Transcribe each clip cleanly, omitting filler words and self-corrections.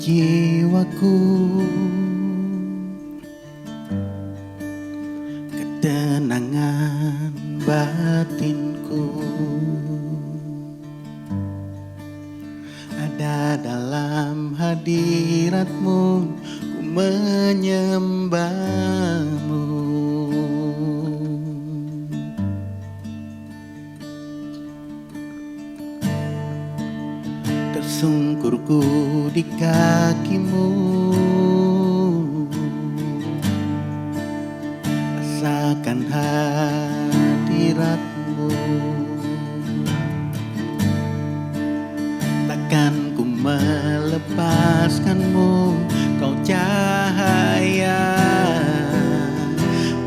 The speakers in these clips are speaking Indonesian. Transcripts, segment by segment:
jiwaku, ketenangan batinku ada dalam hadiratmu, ku menyembahmu. Tersungkurku di kakimu, rasakan hadiratmu. Takkan ku melepaskanmu, kau cahaya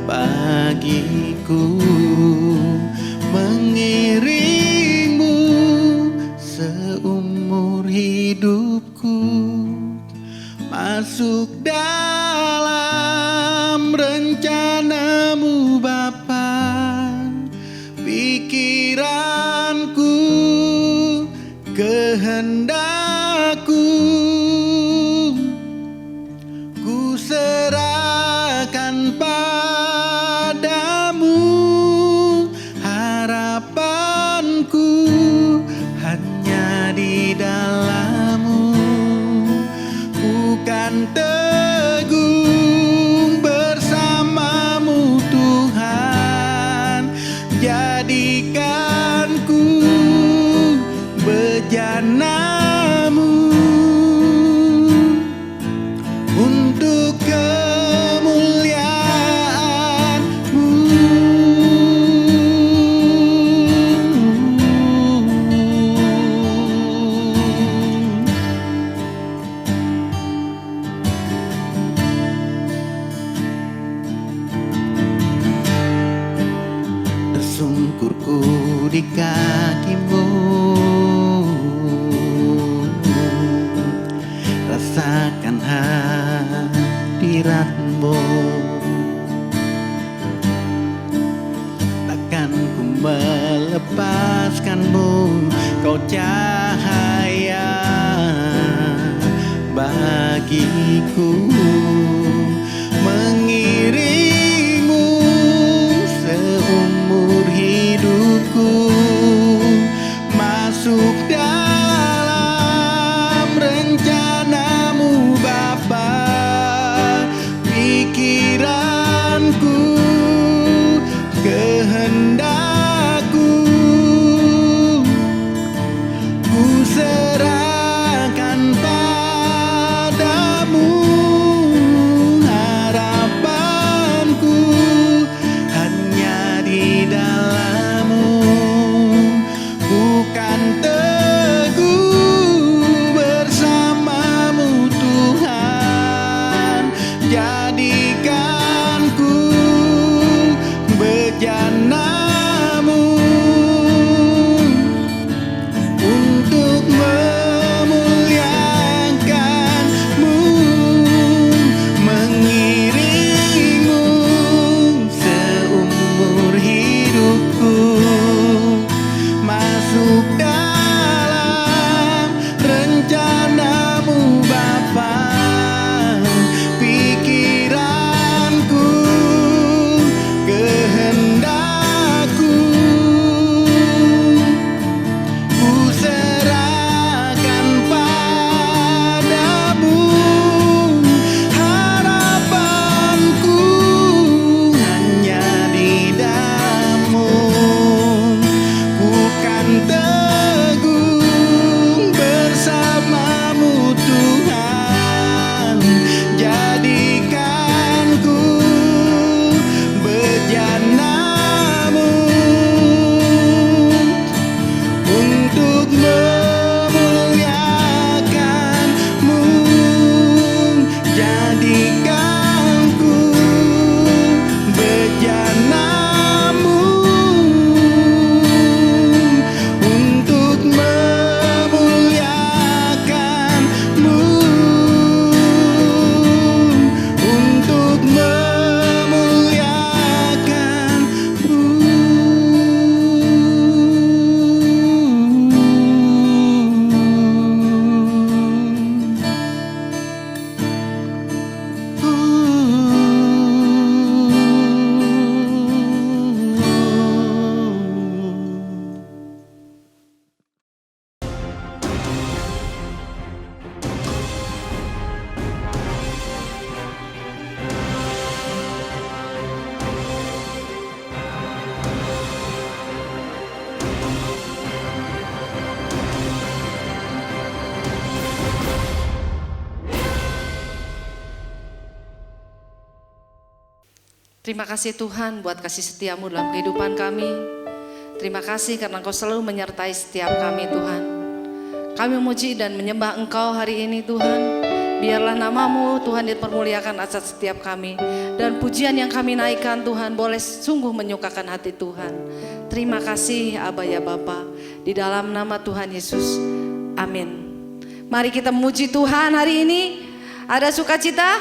bagiku, mengiringmu seumur hidupku, masuk dalam rencanamu Bapa. Pikiranku, kehendakku, ku serahkan padamu. Harapanku hanya di dalam-Mu, ku kan teguh bersama-Mu Tuhan. Jadikanku bejana-Mu untuk kemuliaan-Mu. Tersungkurku di kakimu, rasakan hadirat-Mu. Takkan ku melepaskan-Mu, kau cahaya bagiku, mengiringmu seumur hidupku, masuk dalam rencana-Mu Bapa. Pikiranku, kehendakku, ku serahkan padamu. Terima kasih Tuhan buat kasih setia-Mu dalam kehidupan kami. Terima kasih karena Engkau selalu menyertai setiap kami Tuhan. Kami memuji dan menyembah Engkau hari ini Tuhan. Biarlah nama-Mu Tuhan dipermuliakan atas setiap kami. Dan pujian yang kami naikkan Tuhan boleh sungguh menyukakan hati Tuhan. Terima kasih Aba ya Bapa. Di dalam nama Tuhan Yesus. Amin. Mari kita memuji Tuhan hari ini. Ada sukacita?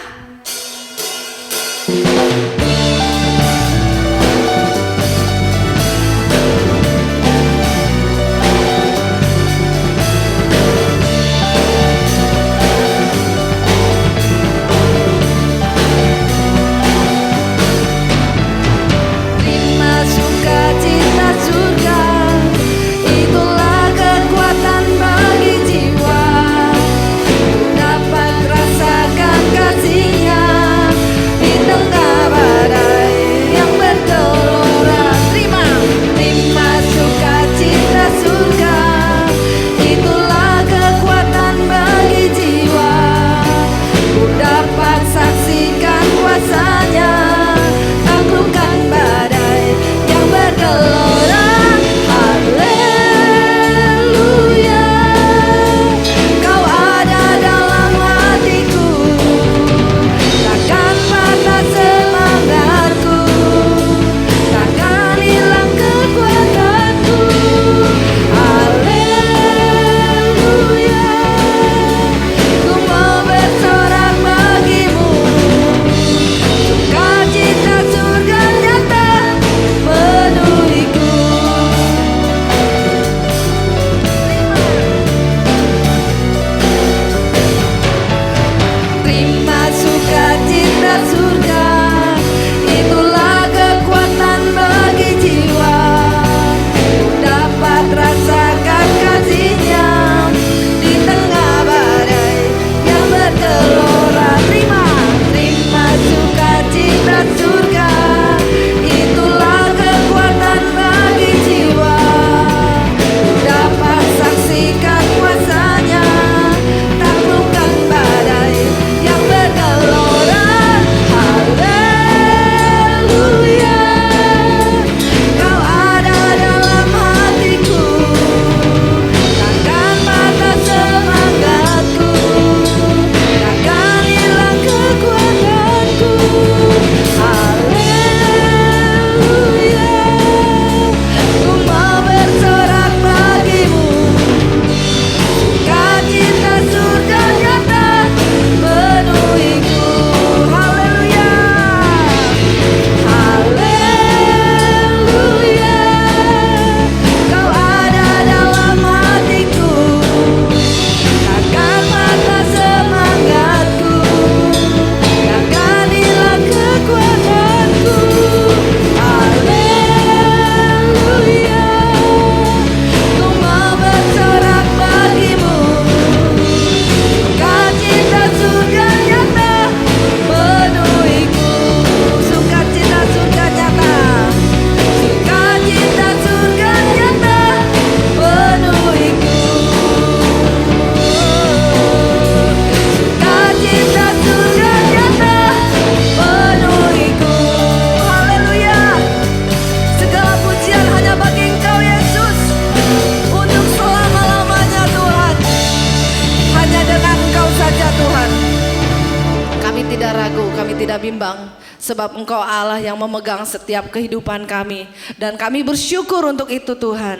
Sebab Engkau Allah yang memegang setiap kehidupan kami. Dan kami bersyukur untuk itu Tuhan.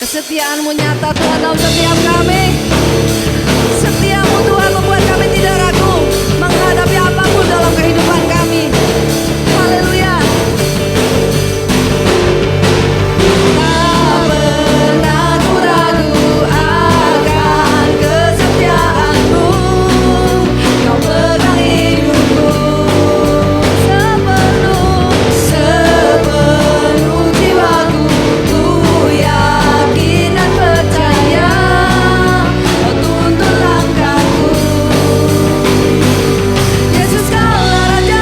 Kesetiaan-Mu nyata Tuhan dalam setiap kami. Setia-Mu Tuhan membuat kami tidak ragu menghadapi apapun dalam kehidupan kami. Haleluya. Tak pernah ku ragu akan kesetiaan-Mu. Kau pegang hidupku sepenuh jiwaku. Ku yakin dan percaya Kau tuntun langkahku. Yesus Kaulah Raja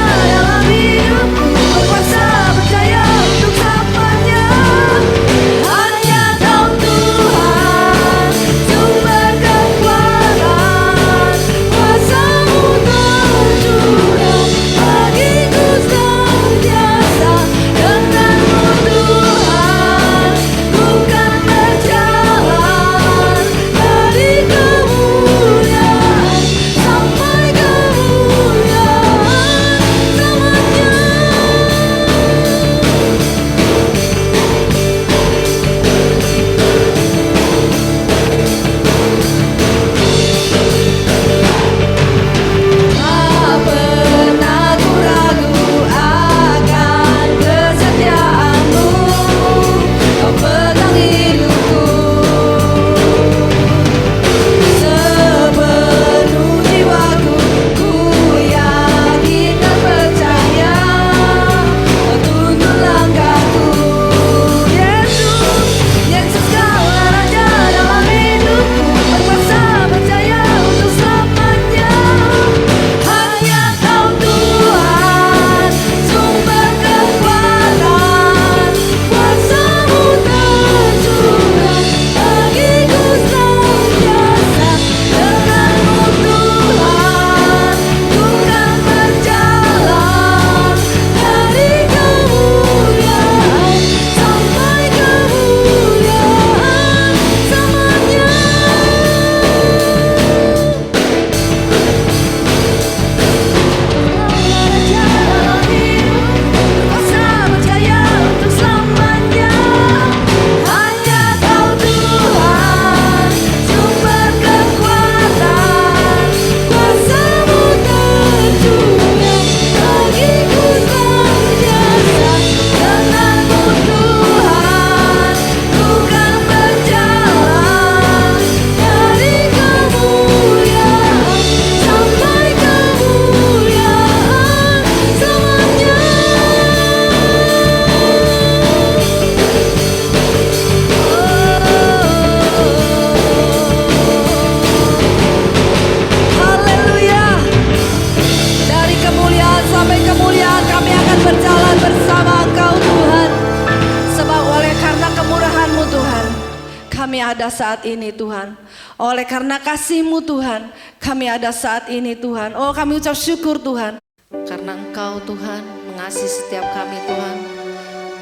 kami ada saat ini Tuhan. Oleh karena kasih-Mu Tuhan, kami ada saat ini Tuhan. Oh, kami ucap syukur Tuhan. Karena Engkau Tuhan mengasihi setiap kami Tuhan.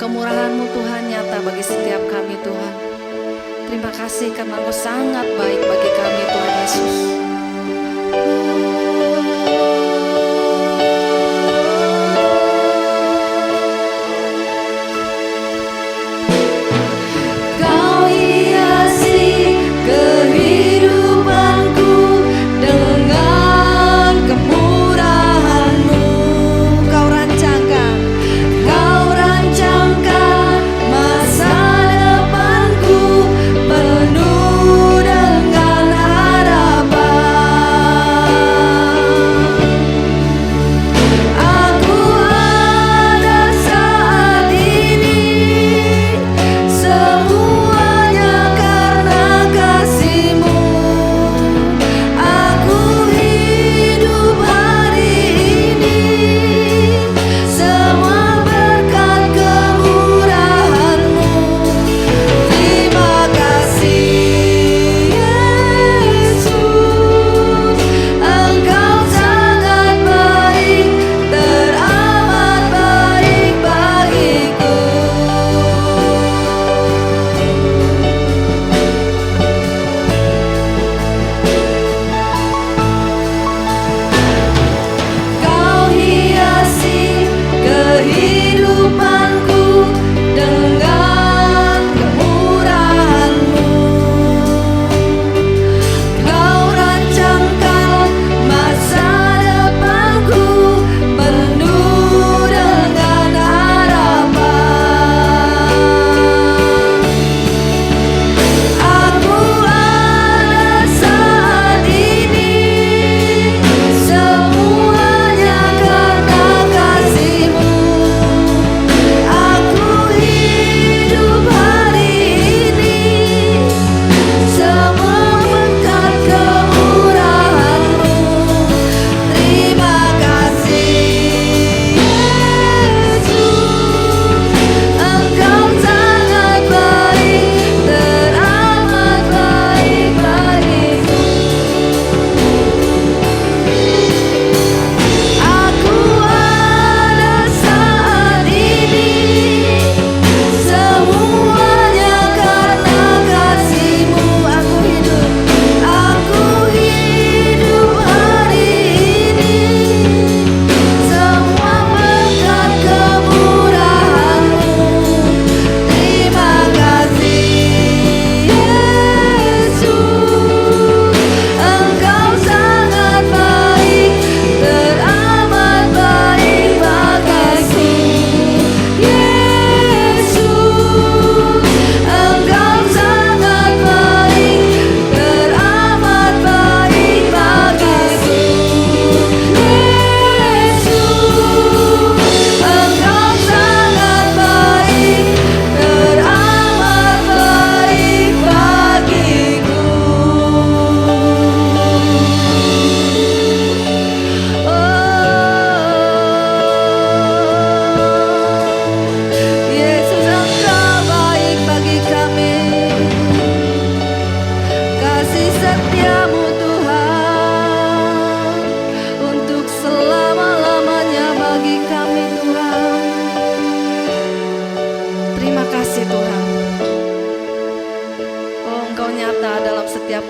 Kemurahan-Mu Tuhan nyata bagi setiap kami Tuhan. Terima kasih karena Engkau sangat baik bagi kami Tuhan Yesus.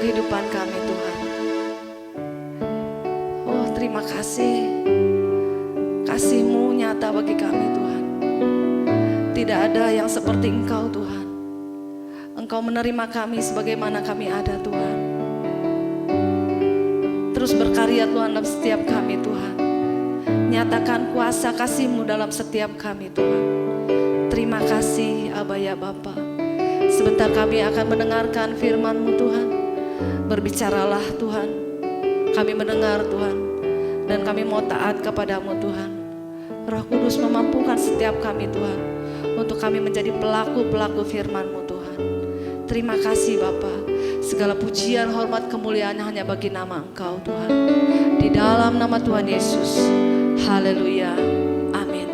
kehidupan kami Tuhan. Oh terima kasih, kasih-Mu nyata bagi kami Tuhan. Tidak ada yang seperti Engkau Tuhan. Engkau menerima kami sebagaimana kami ada Tuhan. Terus berkarya Tuhan dalam setiap kami Tuhan. Nyatakan kuasa kasih-Mu dalam setiap kami Tuhan. Terima kasih Aba ya Bapa. Sebentar kami akan mendengarkan firman-Mu Tuhan. Berbicaralah Tuhan. Kami mendengar Tuhan. Dan kami mau taat kepadamu Tuhan. Roh Kudus memampukan setiap kami Tuhan. Untuk kami menjadi pelaku-pelaku firman-Mu Tuhan. Terima kasih Bapa. Segala pujian, hormat, kemuliaan hanya bagi nama Engkau Tuhan. Di dalam nama Tuhan Yesus. Haleluya. Amin.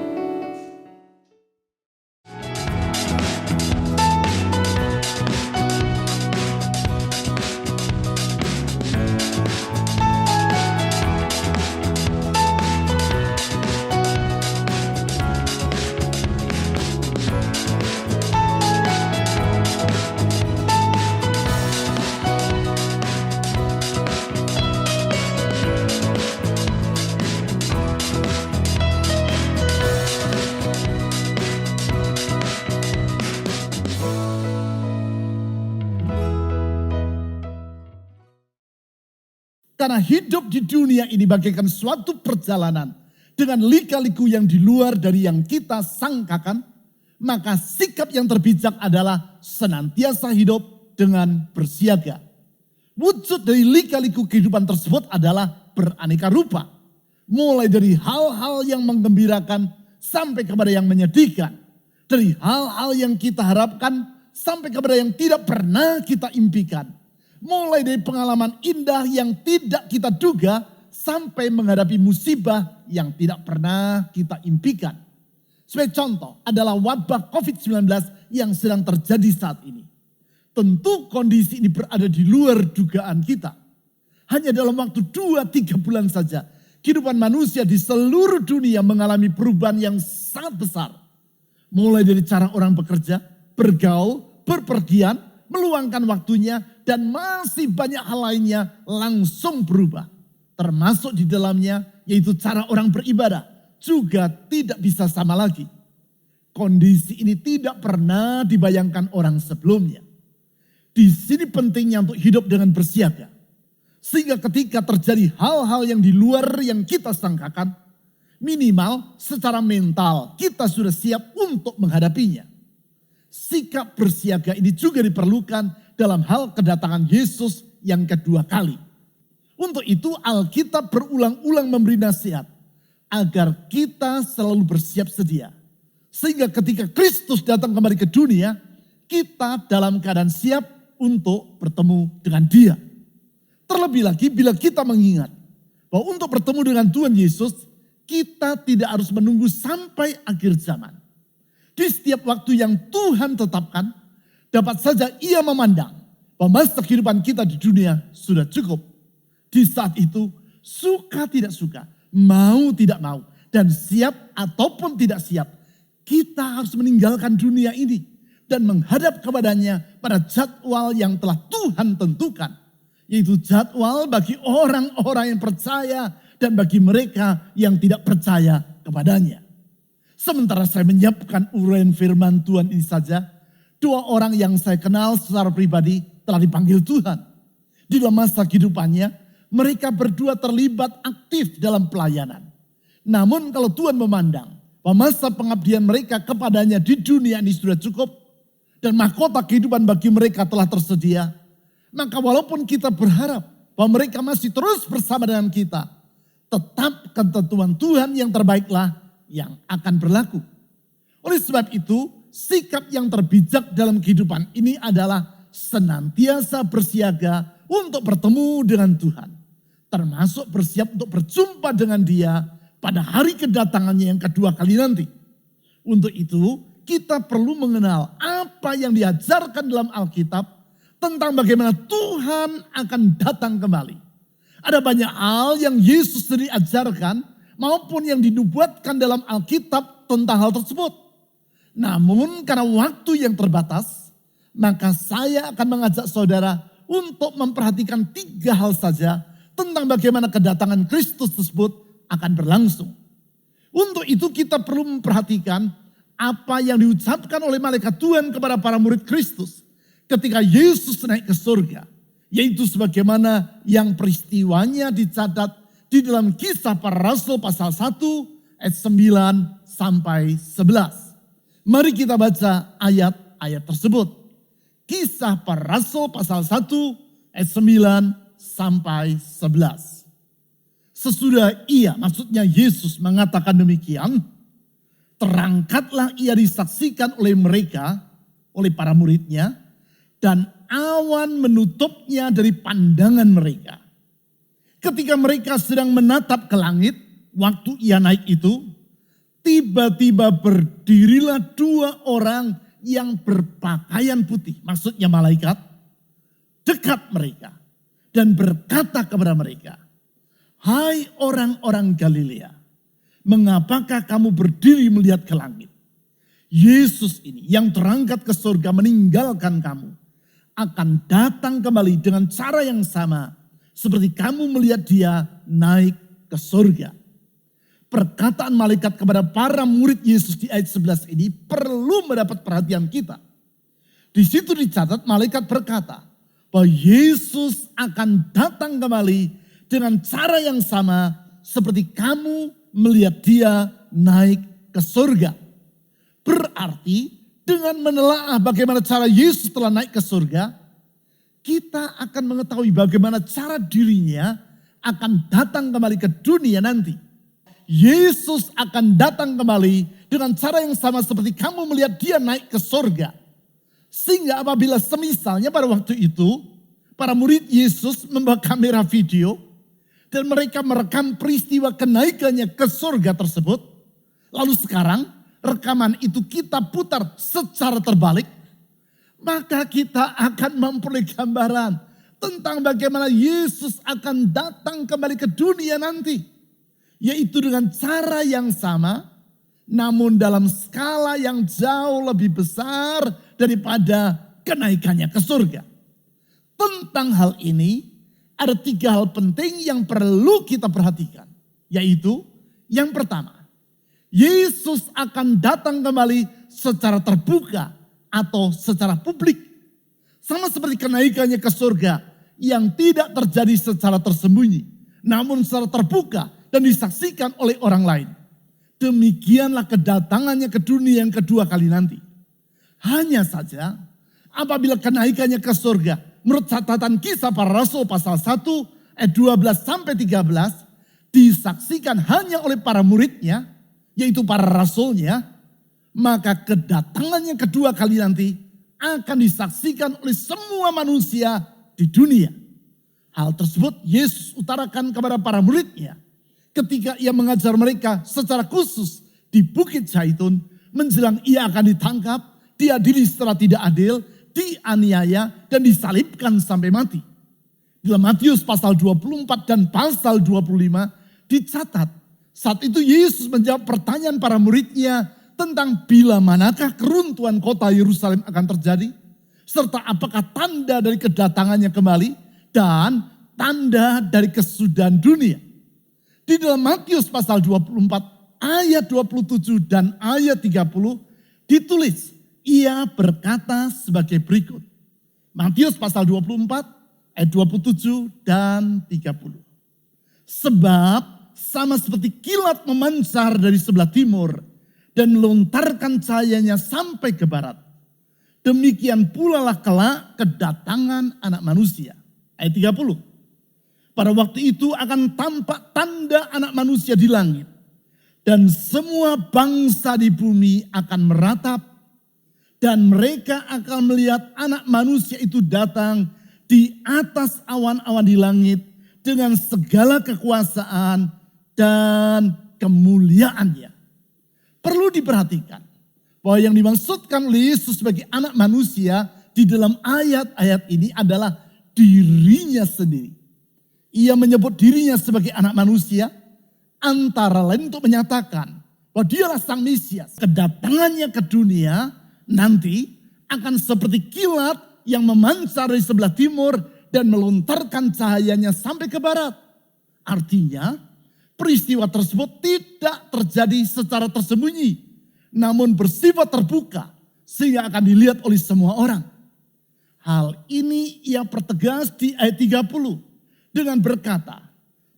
Karena hidup di dunia ini bagaikan suatu perjalanan dengan lika-liku yang di luar dari yang kita sangkakan, maka sikap yang terbijak adalah senantiasa hidup dengan bersiaga. Wujud dari lika-liku kehidupan tersebut adalah beraneka rupa. Mulai dari hal-hal yang menggembirakan sampai kepada yang menyedihkan. Dari hal-hal yang kita harapkan sampai kepada yang tidak pernah kita impikan. Mulai dari pengalaman indah yang tidak kita duga sampai menghadapi musibah yang tidak pernah kita impikan. Sebagai contoh adalah wabah COVID-19 yang sedang terjadi saat ini. Tentu kondisi ini berada di luar dugaan kita. Hanya dalam waktu 2-3 bulan saja, kehidupan manusia di seluruh dunia mengalami perubahan yang sangat besar. Mulai dari cara orang bekerja, bergaul, berpergian, meluangkan waktunya, dan masih banyak hal lainnya langsung berubah. Termasuk di dalamnya yaitu cara orang beribadah juga tidak bisa sama lagi. Kondisi ini tidak pernah dibayangkan orang sebelumnya. Di sini pentingnya untuk hidup dengan bersiaga. Sehingga ketika terjadi hal-hal yang di luar yang kita sangkakan, minimal secara mental kita sudah siap untuk menghadapinya. Sikap bersiaga ini juga diperlukan dalam hal kedatangan Yesus yang kedua kali. Untuk itu Alkitab berulang-ulang memberi nasihat agar kita selalu bersiap sedia. Sehingga ketika Kristus datang kembali ke dunia, kita dalam keadaan siap untuk bertemu dengan Dia. Terlebih lagi bila kita mengingat bahwa untuk bertemu dengan Tuhan Yesus, kita tidak harus menunggu sampai akhir zaman. Di setiap waktu yang Tuhan tetapkan, dapat saja Ia memandang bahwa masa kehidupan kita di dunia sudah cukup. Di saat itu, suka tidak suka, mau tidak mau, dan siap ataupun tidak siap, kita harus meninggalkan dunia ini dan menghadap kepadanya pada jadwal yang telah Tuhan tentukan. Yaitu jadwal bagi orang-orang yang percaya dan bagi mereka yang tidak percaya kepadanya. Sementara saya menyiapkan uraian firman Tuhan ini saja, 2 orang yang saya kenal secara pribadi telah dipanggil Tuhan. Di dalam masa kehidupannya, mereka berdua terlibat aktif dalam pelayanan. Namun kalau Tuhan memandang bahwa masa pengabdian mereka kepadanya di dunia ini sudah cukup, dan mahkota kehidupan bagi mereka telah tersedia, maka walaupun kita berharap bahwa mereka masih terus bersama dengan kita, tetap ketentuan Tuhan yang terbaiklah yang akan berlaku. Oleh sebab itu, sikap yang terbijak dalam kehidupan ini adalah senantiasa bersiaga untuk bertemu dengan Tuhan. Termasuk bersiap untuk berjumpa dengan Dia pada hari kedatangannya yang kedua kali nanti. Untuk itu, kita perlu mengenal apa yang diajarkan dalam Alkitab tentang bagaimana Tuhan akan datang kembali. Ada banyak hal yang Yesus sendiri ajarkan maupun yang dinubuatkan dalam Alkitab tentang hal tersebut. Namun karena waktu yang terbatas, maka saya akan mengajak saudara untuk memperhatikan 3 hal saja tentang bagaimana kedatangan Kristus tersebut akan berlangsung. Untuk itu kita perlu memperhatikan apa yang diucapkan oleh malaikat Tuhan kepada para murid Kristus ketika Yesus naik ke surga. Yaitu sebagaimana yang peristiwanya dicatat di dalam Kisah Para Rasul pasal 1 ayat 9 sampai 11. Mari kita baca ayat-ayat tersebut. Kisah Para Rasul pasal 1 ayat 9 sampai 11. Sesudah ia, maksudnya Yesus mengatakan demikian, terangkatlah ia disaksikan oleh mereka, oleh para muridnya, dan awan menutupnya dari pandangan mereka. Ketika mereka sedang menatap ke langit, waktu ia naik itu, tiba-tiba berdirilah 2 orang yang berpakaian putih, maksudnya malaikat, dekat mereka dan berkata kepada mereka, "Hai orang-orang Galilea, mengapakah kamu berdiri melihat ke langit? Yesus ini yang terangkat ke surga meninggalkan kamu, akan datang kembali dengan cara yang sama seperti kamu melihat Dia naik ke surga." Perkataan malaikat kepada para murid Yesus di ayat 11 ini perlu mendapat perhatian kita. Di situ dicatat malaikat berkata bahwa Yesus akan datang kembali dengan cara yang sama seperti kamu melihat dia naik ke surga. Berarti dengan menelaah bagaimana cara Yesus telah naik ke surga, kita akan mengetahui bagaimana cara dirinya akan datang kembali ke dunia nanti. Yesus akan datang kembali dengan cara yang sama seperti kamu melihat dia naik ke surga. Sehingga apabila semisalnya pada waktu itu, para murid Yesus membawa kamera video dan mereka merekam peristiwa kenaikannya ke surga tersebut. Lalu sekarang rekaman itu kita putar secara terbalik. Maka kita akan memperoleh gambaran tentang bagaimana Yesus akan datang kembali ke dunia nanti. Yaitu dengan cara yang sama, namun dalam skala yang jauh lebih besar daripada kenaikannya ke surga. Tentang hal ini, ada 3 hal penting yang perlu kita perhatikan. Yaitu, yang pertama, Yesus akan datang kembali secara terbuka atau secara publik. Sama seperti kenaikannya ke surga yang tidak terjadi secara tersembunyi, namun secara terbuka dan disaksikan oleh orang lain. Demikianlah kedatangannya ke dunia yang kedua kali nanti. Hanya saja apabila kenaikannya ke surga, menurut catatan Kisah Para Rasul pasal 1 ayat 12 sampai 13, disaksikan hanya oleh para muridnya, yaitu para rasulnya, maka kedatangannya kedua kali nanti akan disaksikan oleh semua manusia di dunia. Hal tersebut Yesus utarakan kepada para muridnya ketika ia mengajar mereka secara khusus di Bukit Zaitun menjelang ia akan ditangkap, diadili secara tidak adil, dianiaya dan disalibkan sampai mati. Dalam Matius pasal 24 dan pasal 25 dicatat saat itu Yesus menjawab pertanyaan para muridnya tentang bila manakah keruntuhan kota Yerusalem akan terjadi, serta apakah tanda dari kedatangannya kembali dan tanda dari kesudahan dunia. Di dalam Matius pasal 24 ayat 27 dan ayat 30 ditulis, ia berkata sebagai berikut. Matius pasal 24 ayat 27 dan 30. Sebab sama seperti kilat memancar dari sebelah timur dan melontarkan cahayanya sampai ke barat, demikian pula lah kelak kedatangan Anak Manusia. Ayat 30. Pada waktu itu akan tampak tanda Anak Manusia di langit, dan semua bangsa di bumi akan meratap, dan mereka akan melihat Anak Manusia itu datang di atas awan-awan di langit dengan segala kekuasaan dan kemuliaannya. Perlu diperhatikan bahwa yang dimaksudkan oleh Yesus sebagai Anak Manusia di dalam ayat-ayat ini adalah dirinya sendiri. Ia menyebut dirinya sebagai Anak Manusia antara lain untuk menyatakan bahwa dialah Sang Mesias. Kedatangannya ke dunia nanti akan seperti kilat yang memancar dari sebelah timur dan melontarkan cahayanya sampai ke barat. Artinya peristiwa tersebut tidak terjadi secara tersembunyi, namun bersifat terbuka sehingga akan dilihat oleh semua orang. Hal ini ia pertegas di ayat 30 dengan berkata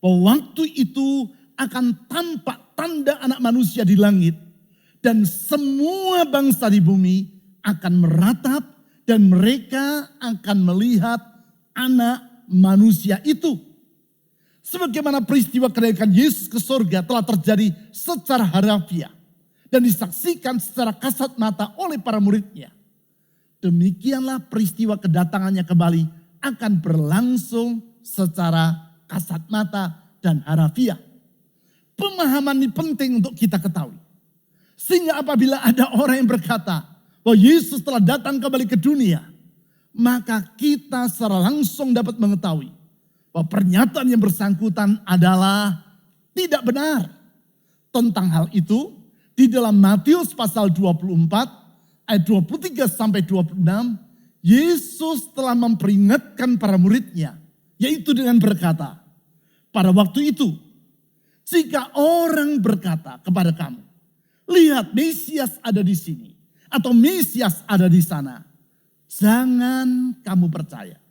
bahwa waktu itu akan tampak tanda Anak Manusia di langit dan semua bangsa di bumi akan meratap dan mereka akan melihat Anak Manusia itu. Sebagaimana peristiwa kenaikan Yesus ke surga telah terjadi secara harafiah dan disaksikan secara kasat mata oleh para muridnya, demikianlah peristiwa kedatangannya kembali akan berlangsung secara kasat mata dan harafiah. Pemahaman ini penting untuk kita ketahui. Sehingga apabila ada orang yang berkata bahwa Yesus telah datang kembali ke dunia, maka kita secara langsung dapat mengetahui bahwa pernyataan yang bersangkutan adalah tidak benar. Tentang hal itu, di dalam Matius pasal 24 ayat 23 sampai 26, Yesus telah memperingatkan para muridnya, yaitu dengan berkata, pada waktu itu, jika orang berkata kepada kamu, lihat Mesias ada di sini, atau Mesias ada di sana, jangan kamu percaya.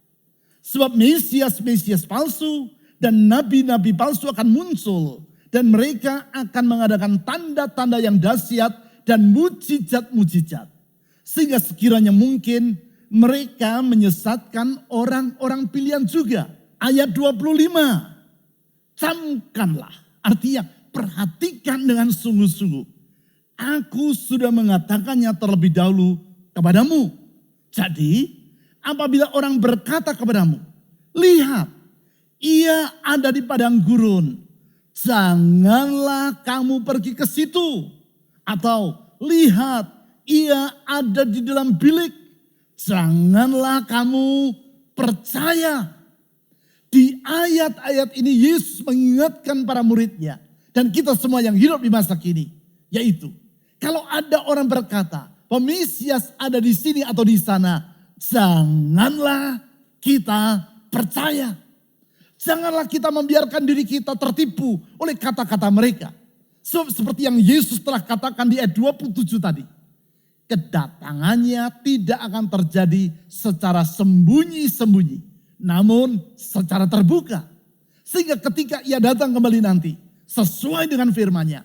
Sebab Mesias palsu dan nabi-nabi palsu akan muncul. Dan mereka akan mengadakan tanda-tanda yang dahsyat dan mujizat-mujizat. Sehingga sekiranya mungkin mereka menyesatkan orang-orang pilihan juga. Ayat 25, camkanlah, artinya perhatikan dengan sungguh-sungguh. Aku sudah mengatakannya terlebih dahulu kepadamu. Jadi apabila orang berkata kepadamu, lihat, ia ada di padang gurun, janganlah kamu pergi ke situ. Atau lihat, ia ada di dalam bilik, janganlah kamu percaya. Di ayat-ayat ini Yesus mengingatkan para muridnya dan kita semua yang hidup di masa kini. Yaitu, kalau ada orang berkata, Mesias ada di sini atau di sana, janganlah kita percaya. Janganlah kita membiarkan diri kita tertipu oleh kata-kata mereka. Sebab seperti yang Yesus telah katakan di ayat 27 tadi. Kedatangannya tidak akan terjadi secara sembunyi-sembunyi. Namun secara terbuka. Sehingga ketika ia datang kembali nanti. Sesuai dengan firman-Nya.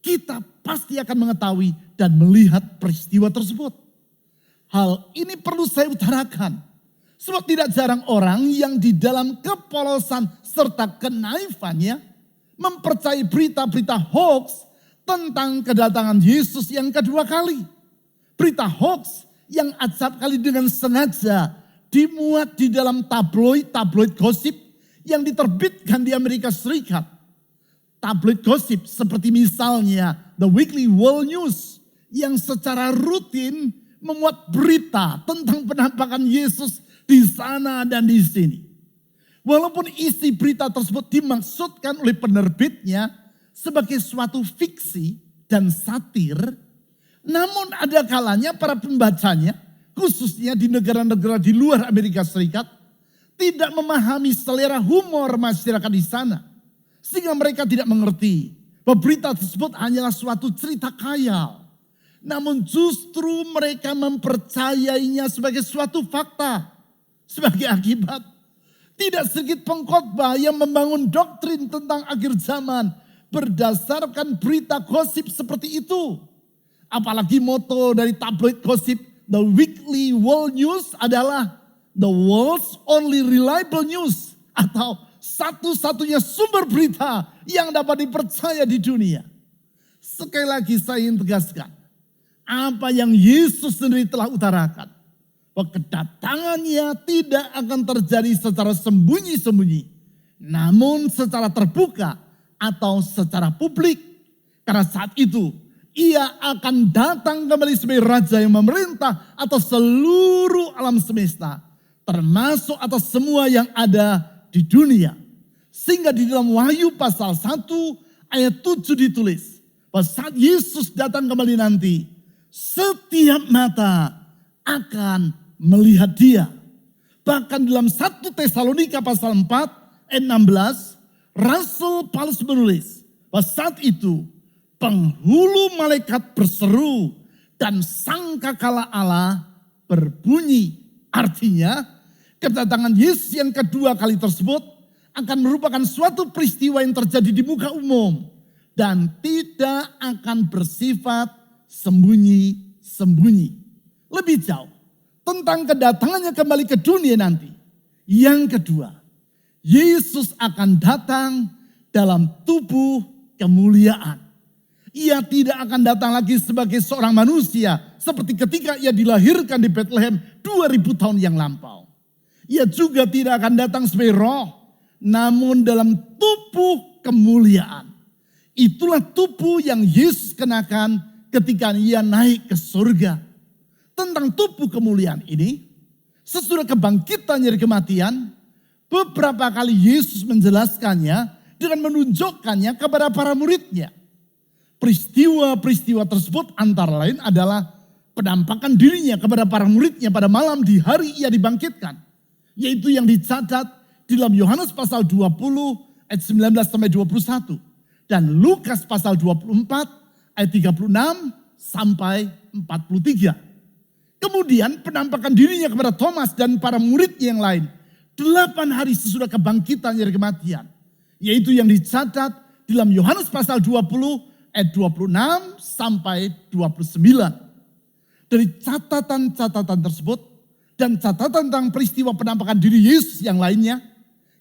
Kita pasti akan mengetahui dan melihat peristiwa tersebut. Hal ini perlu saya utarakan. Sebab tidak jarang orang yang di dalam kepolosan serta kenaifannya mempercayai berita-berita hoax tentang kedatangan Yesus yang kedua kali. Berita hoax yang acap kali dengan sengaja dimuat di dalam tabloid gosip yang diterbitkan di Amerika Serikat. Tabloid gosip seperti misalnya The Weekly World News yang secara rutin memuat berita tentang penampakan Yesus di sana dan di sini. Walaupun isi berita tersebut dimaksudkan oleh penerbitnya sebagai suatu fiksi dan satir, namun ada kalanya para pembacanya, khususnya di negara-negara di luar Amerika Serikat, tidak memahami selera humor masyarakat di sana. Sehingga mereka tidak mengerti bahwa berita tersebut hanyalah suatu cerita khayal. Namun justru mereka mempercayainya sebagai suatu fakta. Sebagai akibat, tidak sedikit pengkhotbah yang membangun doktrin tentang akhir zaman berdasarkan berita gosip seperti itu. Apalagi moto dari tabloid gosip The Weekly World News adalah The World's Only Reliable News. Atau satu-satunya sumber berita yang dapat dipercaya di dunia. Sekali lagi saya ingin tegaskan. Apa yang Yesus sendiri telah utarakan. Bahwa kedatangannya tidak akan terjadi secara sembunyi-sembunyi. Namun secara terbuka atau secara publik. Karena saat itu ia akan datang kembali sebagai raja yang memerintah atas seluruh alam semesta. Termasuk atas semua yang ada di dunia. Sehingga di dalam Wahyu pasal 1 ayat 7 ditulis. Bahwa saat Yesus datang kembali nanti. Setiap mata akan melihat dia. Bahkan dalam 1 Tesalonika pasal 4 ayat 16. Rasul Paulus menulis. Bahwa saat itu penghulu malaikat berseru. Dan sangkakala Allah berbunyi. Artinya kedatangan Yesus yang kedua kali tersebut akan merupakan suatu peristiwa yang terjadi di muka umum. Dan tidak akan bersifat sembunyi-sembunyi. Lebih jauh tentang kedatangannya kembali ke dunia nanti. Yang kedua, Yesus akan datang dalam tubuh kemuliaan. Ia tidak akan datang lagi sebagai seorang manusia seperti ketika ia dilahirkan di Bethlehem 2000 tahun yang lampau. Ia juga tidak akan datang sebagai roh, namun dalam tubuh kemuliaan. Itulah tubuh yang Yesus kenakan ketika ia naik ke surga. Tentang tubuh kemuliaan ini, sesudah kebangkitannya dari kematian, beberapa kali Yesus menjelaskannya dengan menunjukkannya kepada para muridnya. Peristiwa-peristiwa tersebut antara lain adalah penampakan dirinya kepada para muridnya pada malam di hari ia dibangkitkan. Yaitu yang dicatat di dalam Yohanes pasal 20 ayat 19 sampai 21. Dan Lukas pasal 24 ayat 36 sampai 43. Kemudian penampakan dirinya kepada Thomas dan para murid yang lain 8 hari sesudah kebangkitan dari kematian. Yaitu yang dicatat dalam Yohanes pasal 20 ayat 26 sampai 29. Dari catatan-catatan tersebut dan catatan tentang peristiwa penampakan diri Yesus yang lainnya,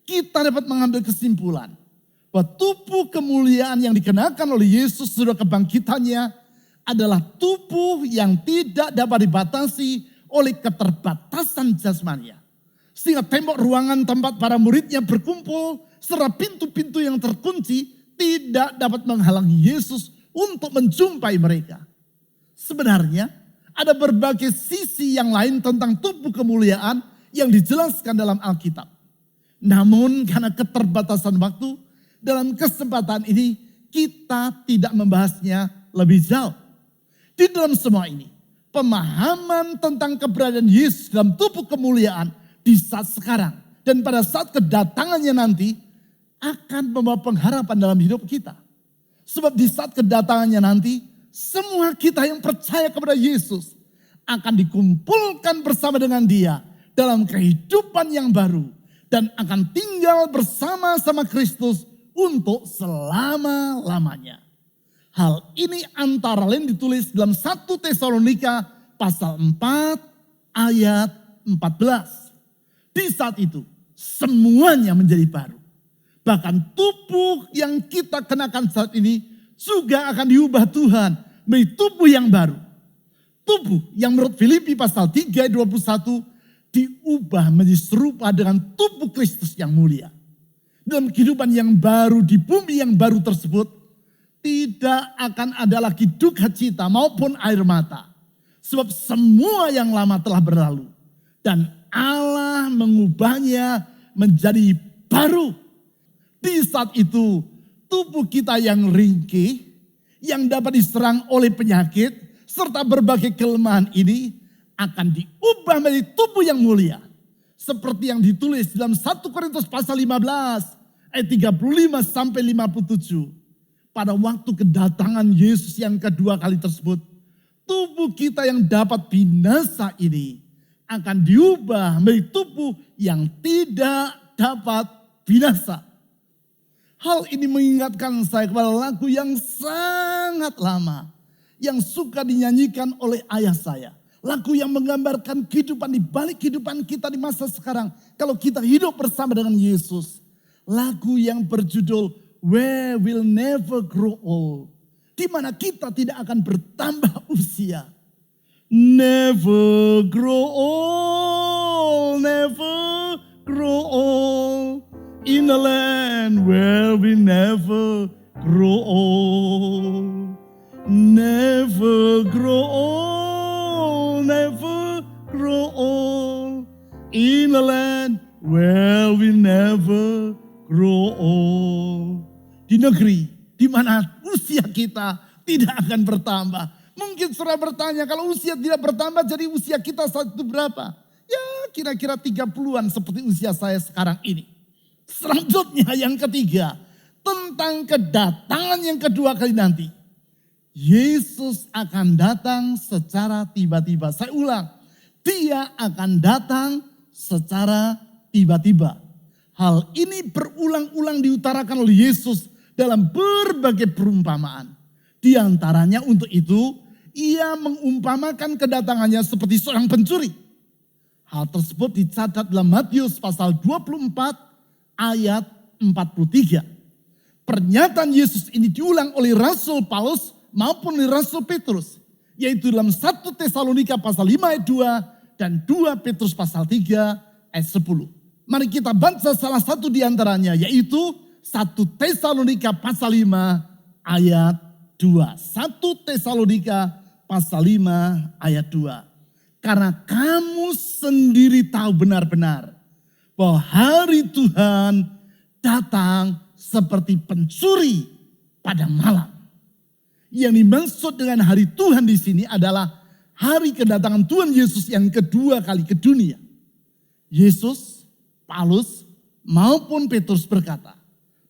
kita dapat mengambil kesimpulan bahwa tubuh kemuliaan yang dikenakan oleh Yesus sesudah kebangkitannya adalah tubuh yang tidak dapat dibatasi oleh keterbatasan jasmania. Sehingga tembok ruangan tempat para muridnya berkumpul serta pintu-pintu yang terkunci tidak dapat menghalangi Yesus untuk menjumpai mereka. Sebenarnya ada berbagai sisi yang lain tentang tubuh kemuliaan yang dijelaskan dalam Alkitab. Namun karena keterbatasan waktu, dalam kesempatan ini kita tidak membahasnya lebih jauh. Di dalam semua ini, pemahaman tentang keberadaan Yesus dalam tubuh kemuliaan di saat sekarang dan pada saat kedatangannya nanti akan membawa pengharapan dalam hidup kita. Sebab di saat kedatangannya nanti, semua kita yang percaya kepada Yesus akan dikumpulkan bersama dengan Dia dalam kehidupan yang baru dan akan tinggal bersama-sama Kristus untuk selama-lamanya. Hal ini antara lain ditulis dalam 1 Tesalonika pasal 4 ayat 14. Di saat itu semuanya menjadi baru. Bahkan tubuh yang kita kenakan saat ini juga akan diubah Tuhan menjadi tubuh yang baru. Tubuh yang menurut Filipi pasal 3 ayat 21 diubah menjadi serupa dengan tubuh Kristus yang mulia. Dalam kehidupan yang baru di bumi yang baru tersebut, tidak akan ada lagi duka cita maupun air mata. Sebab semua yang lama telah berlalu. Dan Allah mengubahnya menjadi baru. Di saat itu, tubuh kita yang ringkih, yang dapat diserang oleh penyakit, serta berbagai kelemahan ini akan diubah menjadi tubuh yang mulia. Seperti yang ditulis dalam 1 Korintus pasal 15 ayat 35 sampai 57. Pada waktu kedatangan Yesus yang kedua kali tersebut, tubuh kita yang dapat binasa ini akan diubah menjadi tubuh yang tidak dapat binasa. Hal ini mengingatkan saya kepada lagu yang sangat lama yang suka dinyanyikan oleh ayah saya. Lagu yang menggambarkan kehidupan di balik kehidupan kita di masa sekarang. Kalau kita hidup bersama dengan Yesus. Lagu yang berjudul We Will Never Grow Old. Di mana kita tidak akan bertambah usia. Never grow old, never grow old. In a land where we never grow old. Never grow old, never grow old. In a land where we never grow old. Di negeri di mana usia kita tidak akan bertambah. Mungkin saudara bertanya, kalau usia tidak bertambah jadi usia kita saat itu berapa? Ya kira-kira 30-an seperti usia saya sekarang ini. Selanjutnya yang ketiga, tentang kedatangan yang kedua kali nanti. Yesus akan datang secara tiba-tiba. Saya ulang, Dia akan datang secara tiba-tiba. Hal ini berulang-ulang diutarakan oleh Yesus dalam berbagai perumpamaan. Di antaranya untuk itu, Ia mengumpamakan kedatangannya seperti seorang pencuri. Hal tersebut dicatat dalam Matius pasal 24 ayat 43. Pernyataan Yesus ini diulang oleh Rasul Paulus maupun oleh Rasul Petrus. Yaitu dalam 1 Tesalonika pasal 5 ayat 2 dan 2 Petrus pasal 3 ayat 10. Mari kita baca salah satu di antaranya yaitu 1 Tesalonika pasal 5 ayat 2. 1 Tesalonika pasal 5 ayat 2. Karena kamu sendiri tahu benar-benar bahwa hari Tuhan datang seperti pencuri pada malam. Yang dimaksud dengan hari Tuhan di sini adalah hari kedatangan Tuhan Yesus yang kedua kali ke dunia. Yesus, Paulus maupun Petrus berkata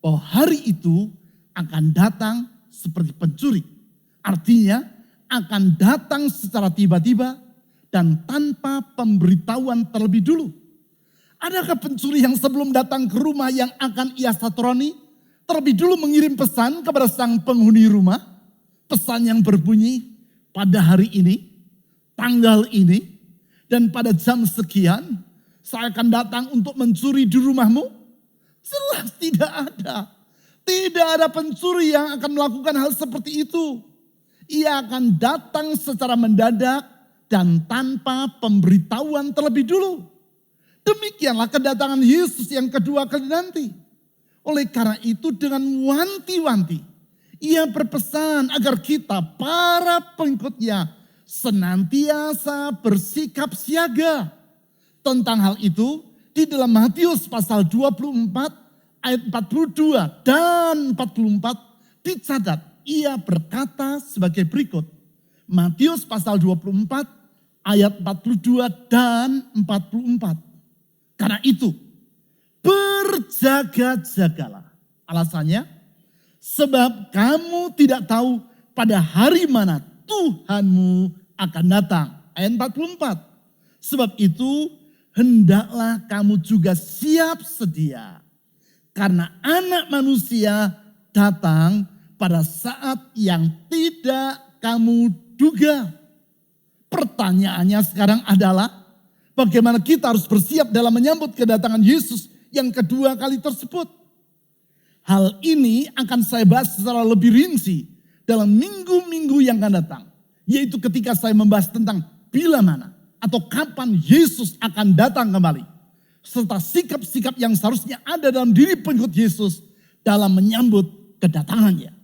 bahwa hari itu akan datang seperti pencuri. Artinya akan datang secara tiba-tiba dan tanpa pemberitahuan terlebih dulu. Adakah pencuri yang sebelum datang ke rumah yang akan ia satroni, terlebih dulu mengirim pesan kepada sang penghuni rumah? Pesan yang berbunyi, pada hari ini, tanggal ini, dan pada jam sekian, saya akan datang untuk mencuri di rumahmu? Jelas tidak ada. Tidak ada pencuri yang akan melakukan hal seperti itu. Ia akan datang secara mendadak dan tanpa pemberitahuan terlebih dulu. Demikianlah kedatangan Yesus yang kedua kali nanti. Oleh karena itu dengan wanti-wanti, ia berpesan agar kita para pengikutnya senantiasa bersikap siaga. Tentang hal itu di dalam Matius pasal 24 ayat 42 dan 44 dicatat. Ia berkata sebagai berikut. Matius pasal 24 ayat 42 dan 44. Karena itu, berjaga-jagalah. Alasannya, sebab kamu tidak tahu pada hari mana Tuhanmu akan datang. Ayat 44. Sebab itu, hendaklah kamu juga siap sedia. Karena anak manusia datang pada saat yang tidak kamu duga. Pertanyaannya sekarang adalah, bagaimana kita harus bersiap dalam menyambut kedatangan Yesus yang kedua kali tersebut. Hal ini akan saya bahas secara lebih rinci dalam minggu-minggu yang akan datang. Yaitu ketika saya membahas tentang bila mana atau kapan Yesus akan datang kembali. Serta sikap-sikap yang seharusnya ada dalam diri pengikut Yesus dalam menyambut kedatangannya.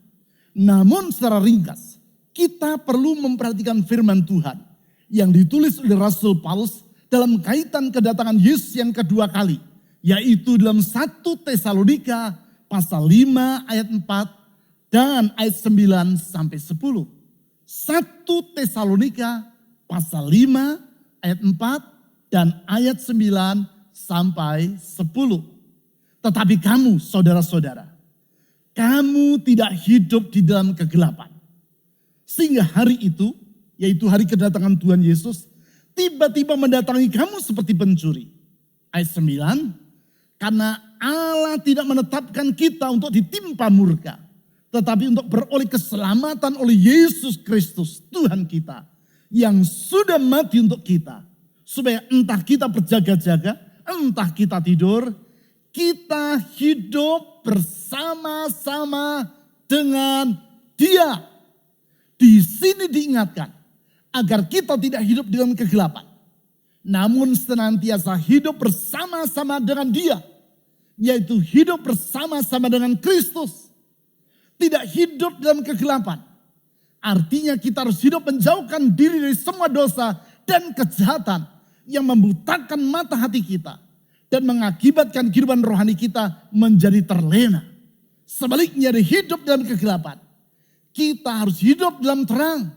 Namun secara ringkas, kita perlu memperhatikan firman Tuhan yang ditulis oleh Rasul Paulus dalam kaitan kedatangan Yesus yang kedua kali. Yaitu dalam 1 Tesalonika pasal 5 ayat 4 dan ayat 9 sampai 10. 1 Tesalonika pasal 5 ayat 4 dan ayat 9 sampai 10. Tetapi kamu saudara-saudara, kamu tidak hidup di dalam kegelapan. Sehingga hari itu, yaitu hari kedatangan Tuhan Yesus, tiba-tiba mendatangi kamu seperti pencuri. Ayat 9, karena Allah tidak menetapkan kita untuk ditimpa murka, tetapi untuk beroleh keselamatan oleh Yesus Kristus Tuhan kita, yang sudah mati untuk kita. Supaya entah kita berjaga-jaga, entah kita tidur, kita hidup bersama-sama dengan Dia. Di sini diingatkan, agar kita tidak hidup dalam kegelapan. Namun senantiasa hidup bersama-sama dengan Dia. Yaitu hidup bersama-sama dengan Kristus. Tidak hidup dalam kegelapan. Artinya kita harus hidup menjauhkan diri dari semua dosa dan kejahatan yang membutakan mata hati kita. Dan mengakibatkan kehidupan rohani kita menjadi terlena. Sebaliknya dari hidup dalam kegelapan, kita harus hidup dalam terang.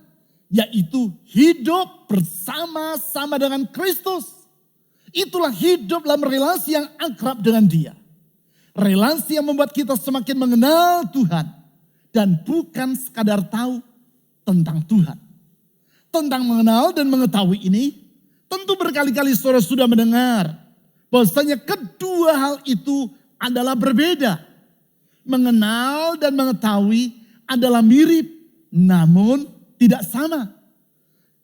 Yaitu hidup bersama-sama dengan Kristus. Itulah hidup dalam relasi yang akrab dengan Dia. Relasi yang membuat kita semakin mengenal Tuhan. Dan bukan sekadar tahu tentang Tuhan. Tentang mengenal dan mengetahui ini, tentu berkali-kali saudara sudah mendengar bahwasanya kedua hal itu adalah berbeda. Mengenal dan mengetahui adalah mirip, namun tidak sama.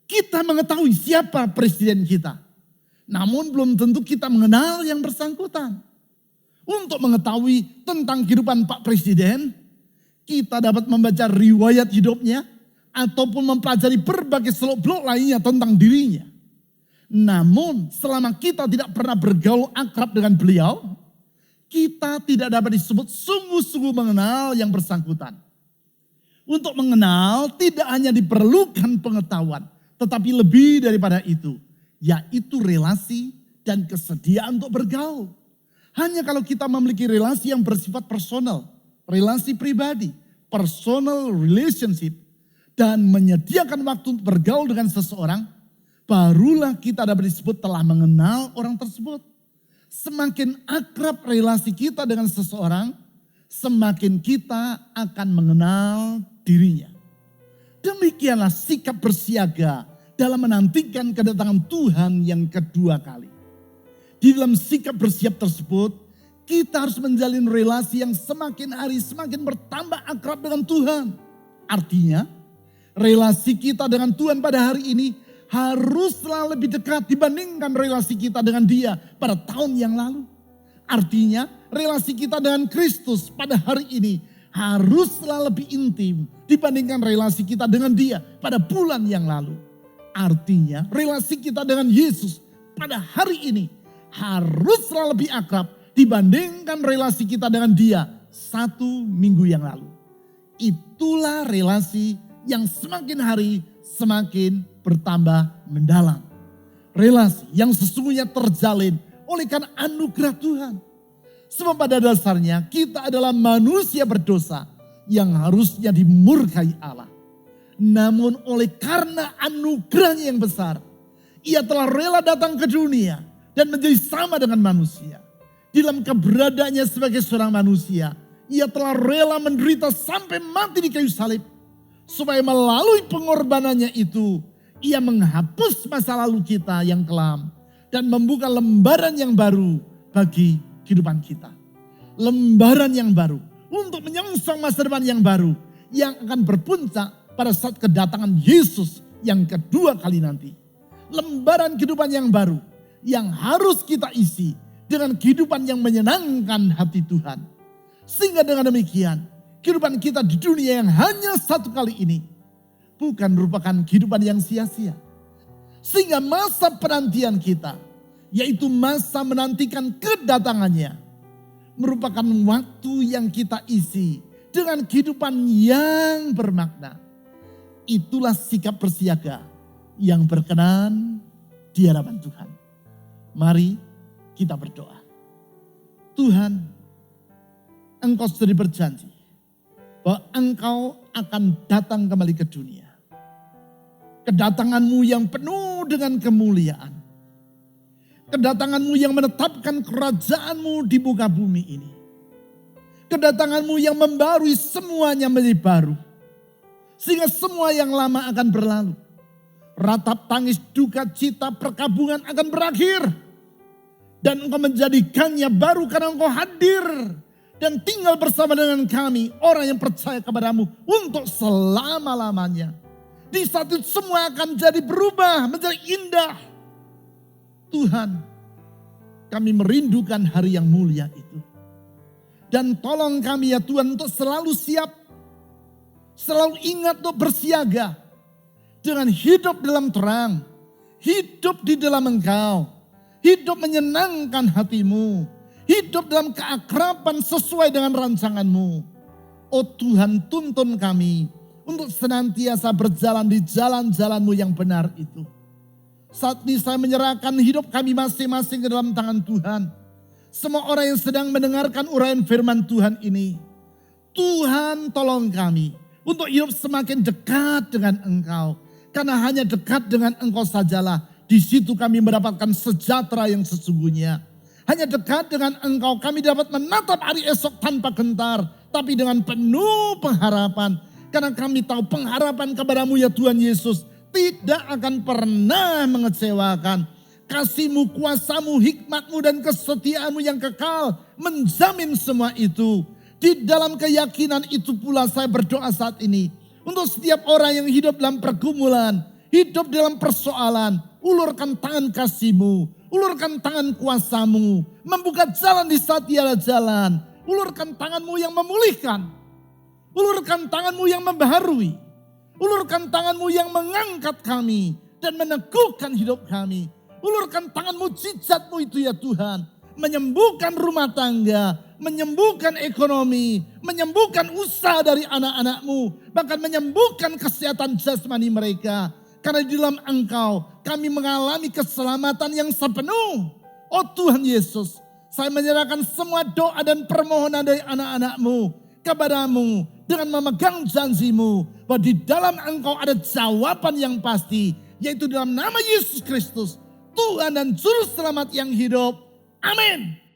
Kita mengetahui siapa presiden kita. Namun belum tentu kita mengenal yang bersangkutan. Untuk mengetahui tentang kehidupan Pak Presiden, kita dapat membaca riwayat hidupnya ataupun mempelajari berbagai seluk-beluk lainnya tentang dirinya. Namun selama kita tidak pernah bergaul akrab dengan beliau, kita tidak dapat disebut sungguh-sungguh mengenal yang bersangkutan. Untuk mengenal tidak hanya diperlukan pengetahuan, tetapi lebih daripada itu, yaitu relasi dan kesediaan untuk bergaul. Hanya kalau kita memiliki relasi yang bersifat personal, relasi pribadi, personal relationship, dan menyediakan waktu untuk bergaul dengan seseorang, barulah kita dapat disebut telah mengenal orang tersebut. Semakin akrab relasi kita dengan seseorang, semakin kita akan mengenal dirinya. Demikianlah sikap bersiaga dalam menantikan kedatangan Tuhan yang kedua kali. Di dalam sikap bersiap tersebut, kita harus menjalin relasi yang semakin hari semakin bertambah akrab dengan Tuhan. Artinya, relasi kita dengan Tuhan pada hari ini haruslah lebih dekat dibandingkan relasi kita dengan Dia pada tahun yang lalu. Artinya, relasi kita dengan Kristus pada hari ini haruslah lebih intim dibandingkan relasi kita dengan Dia pada bulan yang lalu. Artinya, relasi kita dengan Yesus pada hari ini haruslah lebih akrab dibandingkan relasi kita dengan Dia 1 minggu yang lalu. Itulah relasi yang semakin hari semakin bertambah mendalam. Relasi yang sesungguhnya terjalin oleh karena anugerah Tuhan. Sebab pada dasarnya kita adalah manusia berdosa yang harusnya dimurkai Allah. Namun oleh karena anugerahnya yang besar, Ia telah rela datang ke dunia dan menjadi sama dengan manusia. Di dalam keberadaannya sebagai seorang manusia, Ia telah rela menderita sampai mati di kayu salib. Supaya melalui pengorbanannya itu, Ia menghapus masa lalu kita yang kelam dan membuka lembaran yang baru bagi kehidupan kita. Lembaran yang baru untuk menyongsong masa depan yang baru yang akan berpuncak pada saat kedatangan Yesus yang kedua kali nanti. Lembaran kehidupan yang baru yang harus kita isi dengan kehidupan yang menyenangkan hati Tuhan. Sehingga dengan demikian, kehidupan kita di dunia yang hanya satu kali ini bukan merupakan kehidupan yang sia-sia. Sehingga masa penantian kita, yaitu masa menantikan kedatangannya, merupakan waktu yang kita isi dengan kehidupan yang bermakna. Itulah sikap bersiaga yang berkenan di hadapan Tuhan. Mari kita berdoa. Tuhan, Engkau sudah berjanji bahwa Engkau akan datang kembali ke dunia. Kedatangan-Mu yang penuh dengan kemuliaan. Kedatangan-Mu yang menetapkan kerajaan-Mu di muka bumi ini. Kedatangan-Mu yang membarui semuanya menjadi baru. Sehingga semua yang lama akan berlalu. Ratap tangis, duka cita, perkabungan akan berakhir. Dan Engkau menjadikannya baru karena Engkau hadir. Dan tinggal bersama dengan kami, orang yang percaya kepadamu untuk selama-lamanya. Di saat itu semua akan jadi berubah, menjadi indah. Tuhan, kami merindukan hari yang mulia itu. Dan tolong kami ya Tuhan untuk selalu siap. Selalu ingat untuk bersiaga. Dengan hidup dalam terang. Hidup di dalam Engkau. Hidup menyenangkan hatimu. Hidup dalam keakraban sesuai dengan rancangan-Mu. Oh Tuhan, tuntun kami untuk senantiasa berjalan di jalan-jalan-Mu yang benar itu. Saat ini saya menyerahkan hidup kami masing-masing ke dalam tangan Tuhan. Semua orang yang sedang mendengarkan uraian firman Tuhan ini. Tuhan tolong kami untuk hidup semakin dekat dengan Engkau. Karena hanya dekat dengan Engkau sajalah. Di situ kami mendapatkan sejahtera yang sesungguhnya. Hanya dekat dengan Engkau kami dapat menatap hari esok tanpa gentar. Tapi dengan penuh pengharapan. Karena kami tahu pengharapan kepada-Mu ya Tuhan Yesus tidak akan pernah mengecewakan. Kasih-Mu, kuasa-Mu, hikmat-Mu dan kesetiaan-Mu yang kekal menjamin semua itu. Di dalam keyakinan itu pula saya berdoa saat ini. Untuk setiap orang yang hidup dalam pergumulan, hidup dalam persoalan, ulurkan tangan kasih-Mu, ulurkan tangan kuasa-Mu, membuka jalan di saat tiada jalan. Ulurkan tangan-Mu yang memulihkan, ulurkan tangan-Mu yang membaharui, ulurkan tangan-Mu yang mengangkat kami dan meneguhkan hidup kami. Ulurkan tangan mujizat-Mu itu ya Tuhan. Menyembuhkan rumah tangga, menyembuhkan ekonomi, menyembuhkan usaha dari anak-anak-Mu. Bahkan menyembuhkan kesehatan jasmani mereka. Karena di dalam Engkau kami mengalami keselamatan yang sepenuh. Oh Tuhan Yesus, saya menyerahkan semua doa dan permohonan dari anak-anak-Mu kepada-Mu. Dengan memegang janji-Mu bahwa di dalam Engkau ada jawaban yang pasti. Yaitu dalam nama Yesus Kristus, Tuhan dan Juru Selamat yang hidup. Amin.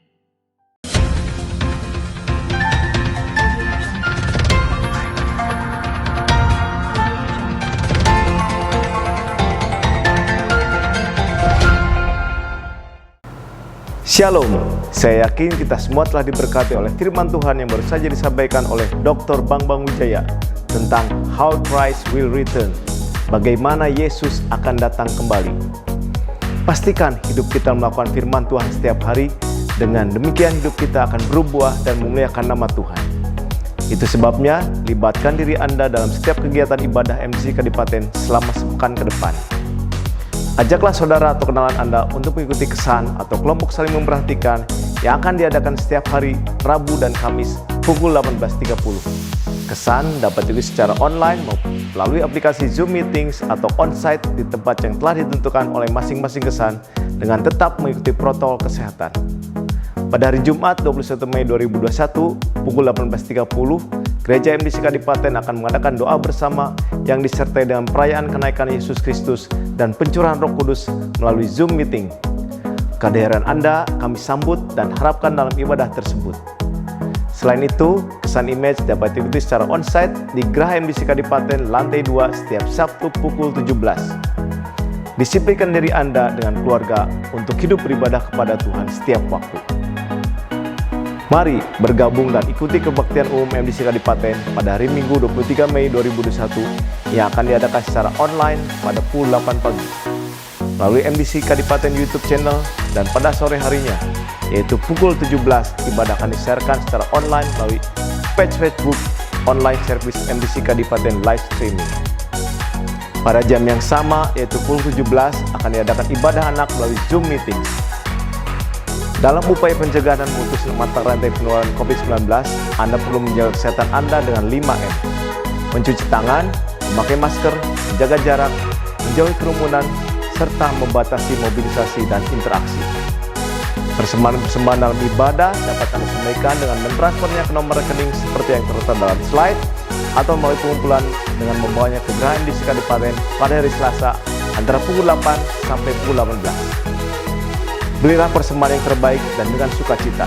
Shalom, saya yakin kita semua telah diberkati oleh firman Tuhan yang baru saja disampaikan oleh Dr. Bambang Wijaya tentang How Christ Will Return, bagaimana Yesus akan datang kembali. Pastikan hidup kita melakukan firman Tuhan setiap hari, dengan demikian hidup kita akan berubah dan memuliakan nama Tuhan. Itu sebabnya, libatkan diri Anda dalam setiap kegiatan ibadah MDC Kadipaten selama sepekan ke depan. Ajaklah saudara atau kenalan Anda untuk mengikuti kesan atau kelompok saling memperhatikan yang akan diadakan setiap hari Rabu dan Kamis pukul 18.30. Kesan dapat diikuti secara online maupun melalui aplikasi Zoom Meetings atau onsite di tempat yang telah ditentukan oleh masing-masing kesan dengan tetap mengikuti protokol kesehatan. Pada hari Jumat 21 Mei 2021 pukul 18.30, Gereja MDC Kadipaten akan mengadakan doa bersama yang disertai dengan perayaan kenaikan Yesus Kristus dan pencurahan Roh Kudus melalui Zoom Meeting. Kehadiran Anda kami sambut dan harapkan dalam ibadah tersebut. Selain itu, kesan image dapat diikuti secara onsite di Geraha MDC Kadipaten lantai 2 setiap Sabtu pukul 17. Disiplinkan diri Anda dengan keluarga untuk hidup beribadah kepada Tuhan setiap waktu. Mari bergabung dan ikuti kebaktian umum MDC Kadipaten pada hari Minggu 23 Mei 2021 yang akan diadakan secara online pada pukul 8 pagi melalui MDC Kadipaten YouTube channel, dan pada sore harinya yaitu pukul 17 ibadah akan disiarkan secara online melalui page Facebook online service MDC Kadipaten live streaming. Pada jam yang sama yaitu pukul 17 akan diadakan ibadah anak melalui Zoom Meeting. Dalam upaya pencegahan dan memutus mata rantai penularan COVID-19, Anda perlu menjaga kesehatan Anda dengan 5M. Mencuci tangan, memakai masker, menjaga jarak, menjauhi kerumunan, serta membatasi mobilisasi dan interaksi. Persembahan dalam ibadah dapat Anda sampaikan dengan mentransfernya ke nomor rekening seperti yang tertera dalam slide, atau melalui pengumpulan dengan membawanya ke Geraha MDC Kadipaten pada hari Selasa antara pukul 8 sampai pukul 18. Berilah persembahan yang terbaik dan dengan sukacita.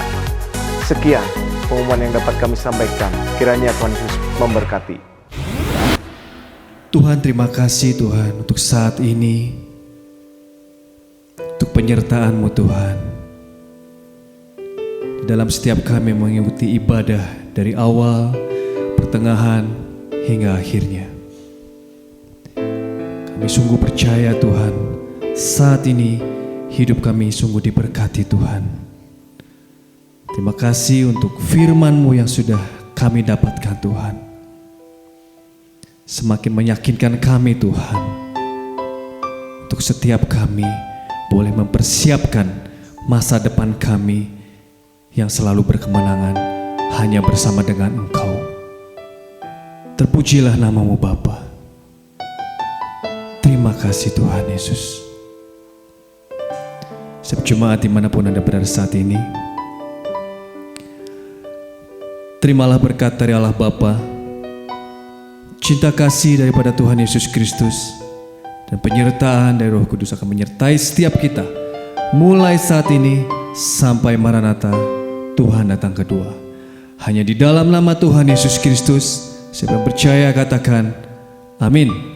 Sekian pengumuman yang dapat kami sampaikan. Kiranya Tuhan Yesus memberkati. Tuhan, terima kasih Tuhan untuk saat ini, untuk penyertaan-Mu Tuhan. Dalam setiap kami mengikuti ibadah dari awal, pertengahan, hingga akhirnya. Kami sungguh percaya Tuhan, saat ini hidup kami sungguh diberkati Tuhan. Terima kasih untuk firman-Mu yang sudah kami dapatkan Tuhan. Semakin meyakinkan kami Tuhan, untuk setiap kami boleh mempersiapkan masa depan kami yang selalu berkemenangan hanya bersama dengan Engkau. Terpujilah nama-Mu Bapa. Terima kasih Tuhan Yesus. Setiap jemaat dimanapun Anda berada saat ini, terimalah berkat dari Allah Bapa, cinta kasih daripada Tuhan Yesus Kristus, dan penyertaan dari Roh Kudus akan menyertai setiap kita mulai saat ini sampai Maranatha, Tuhan datang kedua. Hanya di dalam nama Tuhan Yesus Kristus, saya percaya, katakan amin.